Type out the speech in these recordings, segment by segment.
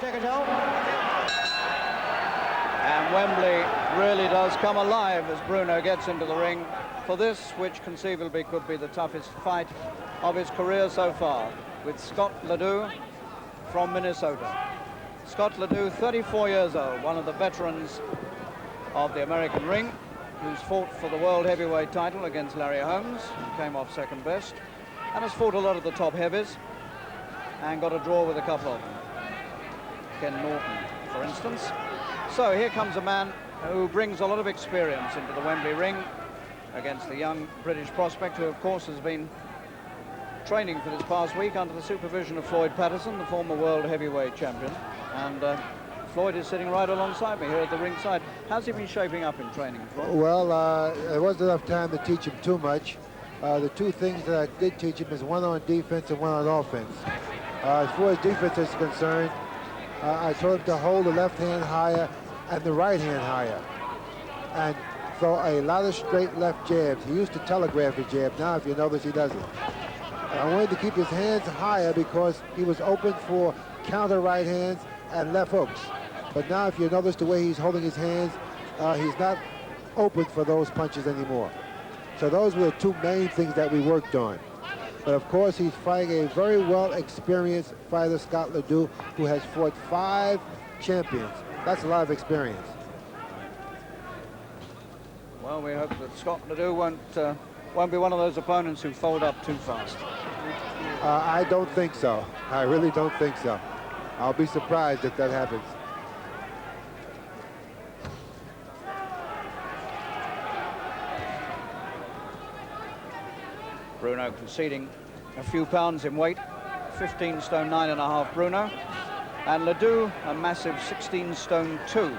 And Wembley really does come alive as Bruno gets into the ring for this, which conceivably could be the toughest fight of his career so far, with Scott LeDoux from Minnesota. Scott LeDoux, 34 years old, one of the veterans of the American ring, who's fought for the world heavyweight title against Larry Holmes, who came off second best, and has fought a lot of the top heavies and got a draw with a couple of them. Ken Norton, for instance. So here comes a man who brings a lot of experience into the Wembley ring against the young British prospect, who of course has been training for this past week under the supervision of Floyd Patterson, the former world heavyweight champion. And Floyd is sitting right alongside me here at the ringside. How's he been shaping up in training, Floyd? Well, there wasn't enough time to teach him too much. The two things that I did teach him is one on defense and one on offense. As far as defense is concerned, I told him to hold the left hand higher and the right hand higher, and throw a lot of straight left jabs. He used to telegraph his jab. Now, if you notice, he doesn't. And I wanted to keep his hands higher because he was open for counter right hands and left hooks. But now, if you notice the way he's holding his hands, he's not open for those punches anymore. So those were the two main things that we worked on. But of course, he's fighting a very well-experienced fighter, Scott LeDoux, who has fought 5 champions. That's a lot of experience. Well, we hope that Scott LeDoux won't be one of those opponents who fold up too fast. I don't think so. I really don't think so. I'll be surprised if that happens. Bruno conceding a few pounds in weight, 15 stone 9.5 Bruno, and LeDoux a massive 16 stone 2.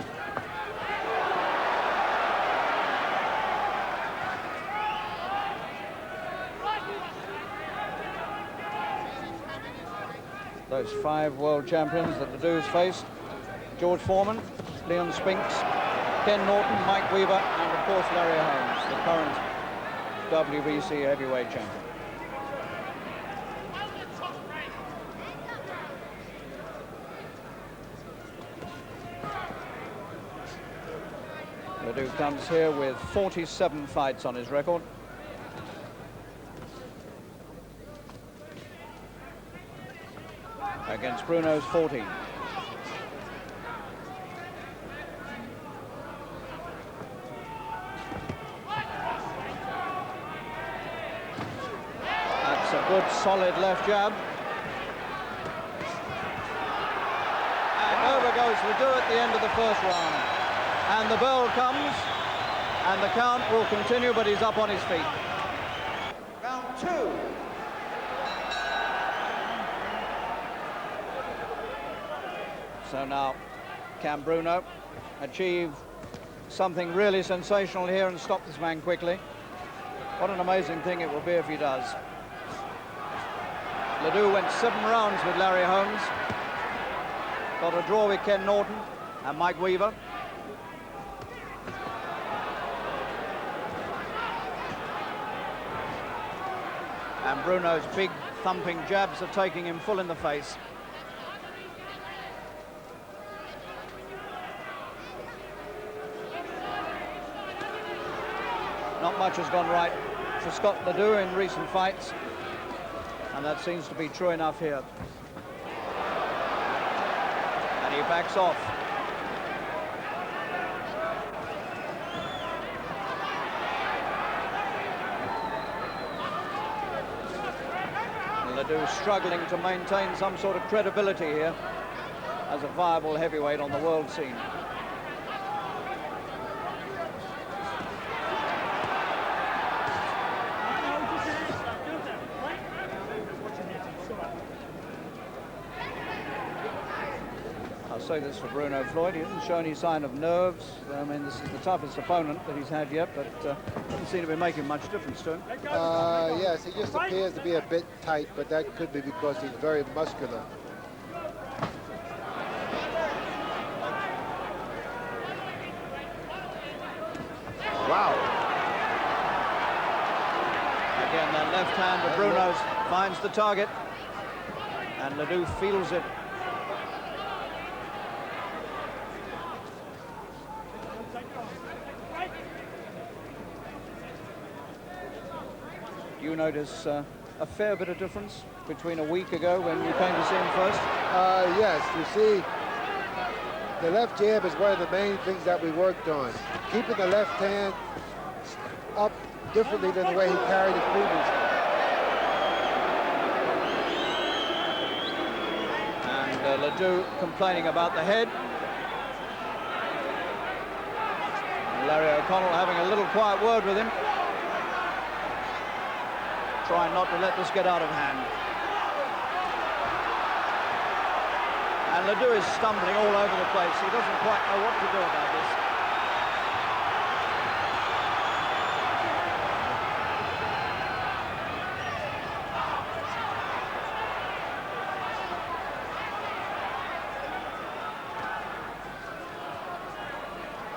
Those 5 world champions that LeDoux's faced: George Foreman, Leon Spinks, Ken Norton, Mike Weaver, and of course Larry Holmes, the current WBC heavyweight champion. LeDoux comes here with 47 fights on his record. Against Bruno's 14. That's a good, solid left jab. And over goes LeDoux at the end of the first round. And the bell comes, and the count will continue, but he's up on his feet. Round 2. So now, can Bruno achieve something really sensational here and stop this man quickly? What an amazing thing it will be if he does. LeDoux went 7 rounds with Larry Holmes. Got a draw with Ken Norton and Mike Weaver. And Bruno's big thumping jabs are taking him full in the face. Not much has gone right for Scott LeDoux in recent fights, and that seems to be true enough here. And he backs off. LeDoux struggling to maintain some sort of credibility here as a viable heavyweight on the world scene. I'll say this for Bruno, Floyd, he hasn't shown any sign of nerves. I mean, this is the toughest opponent that he's had yet, but doesn't seem to be making much difference to him. Yes, he just appears to be a bit tight, but that could be because he's very muscular. Wow. Again, that left hand of Bruno's finds the target, and LeDoux feels it. you notice a fair bit of difference between a week ago when you came to see him first? Yes, you see, the left jab is one of the main things that we worked on. Keeping the left hand up differently than the way he carried it previously. And LeDoux complaining about the head. And Larry O'Connell having a little quiet word with him. Trying not to let this get out of hand. And LeDoux is stumbling all over the place. He doesn't quite know what to do about this.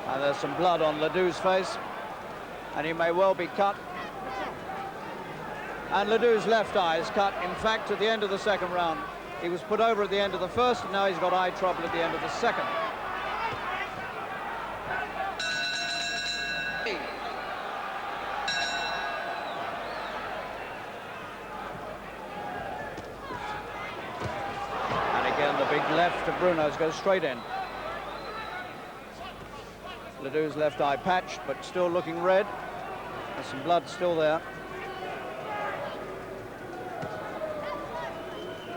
And there's some blood on LeDoux's face, and he may well be cut. And LeDoux's left eye is cut, in fact, at the end of the second round. He was put over at the end of the first, and now he's got eye trouble at the end of the second. And again, the big left of Bruno's goes straight in. LeDoux's left eye patched, but still looking red. There's some blood still there.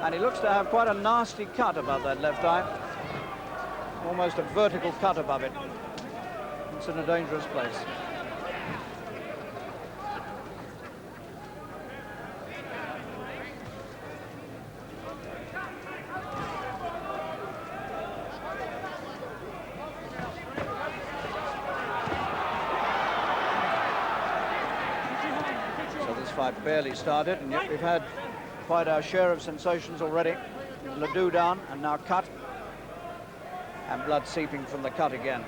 And he looks to have quite a nasty cut above that left eye. Almost a vertical cut above it. It's in a dangerous place. So this fight barely started, and yet we've had quite our share of sensations already. LeDoux down and now cut, and blood seeping from the cut again.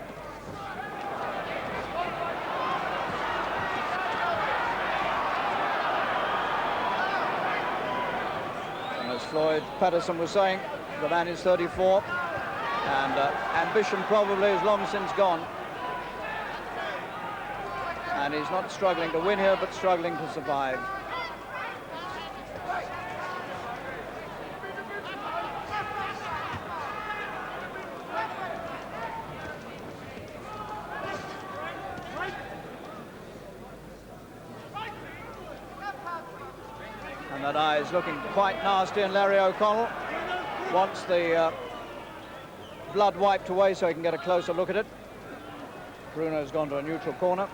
And as Floyd Patterson was saying, the man is 34, and ambition probably is long since gone. And he's not struggling to win here, but struggling to survive. And that eye is looking quite nasty, and Larry O'Connell wants the blood wiped away so he can get a closer look at it. Bruno's gone to a neutral corner.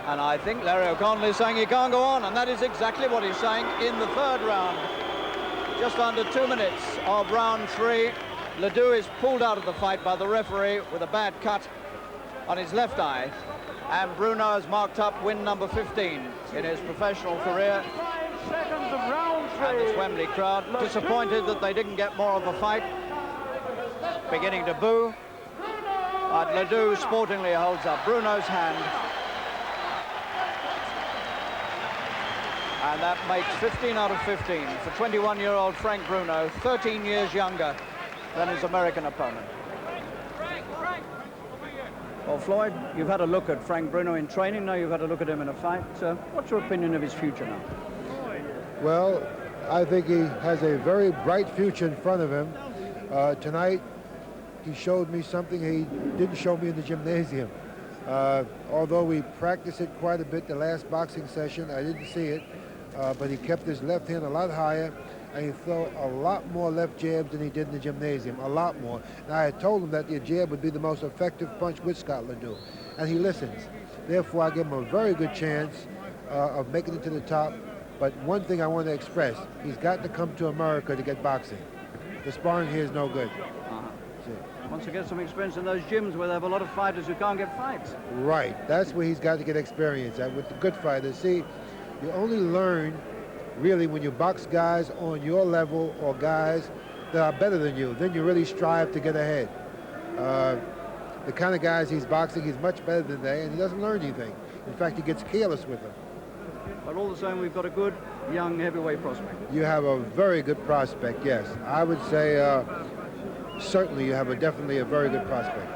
And I think Larry O'Connell is saying he can't go on, and that is exactly what he's saying in the third round. Just under 2 minutes of round 3. LeDoux is pulled out of the fight by the referee with a bad cut on his left eye. And Bruno has marked up win number 15 in his professional career. 5 seconds of round 3. And this Wembley crowd disappointed that they didn't get more of a fight. Beginning to boo. But LeDoux sportingly holds up Bruno's hand. And that makes 15 out of 15 for 21-year-old Frank Bruno, 13 years younger than his American opponent. Well, Floyd, you've had a look at Frank Bruno in training, now you've had a look at him in a fight. What's your opinion of his future now? Well, I think he has a very bright future in front of him. Tonight, he showed me something he didn't show me in the gymnasium. Although we practiced it quite a bit the last boxing session, I didn't see it, but he kept his left hand a lot higher, and he threw a lot more left jabs than he did in the gymnasium, a lot more. And I had told him that the jab would be the most effective punch with Scott LeDoux, and he listens. Therefore, I give him a very good chance of making it to the top. But one thing I want to express, he's got to come to America to get boxing. The sparring here is no good. Wants to get some experience in those gyms where they have a lot of fighters who can't get fights. Right, that's where he's got to get experience at with the good fighters. See, you only learn really when you box guys on your level or guys that are better than you. Then you really strive to get ahead. The kind of guys he's boxing, he's much better than they, and he doesn't learn anything. In fact, he gets careless with them. But all the same, we've got a good young heavyweight prospect. You have a very good prospect, yes. I would say certainly you have definitely a very good prospect.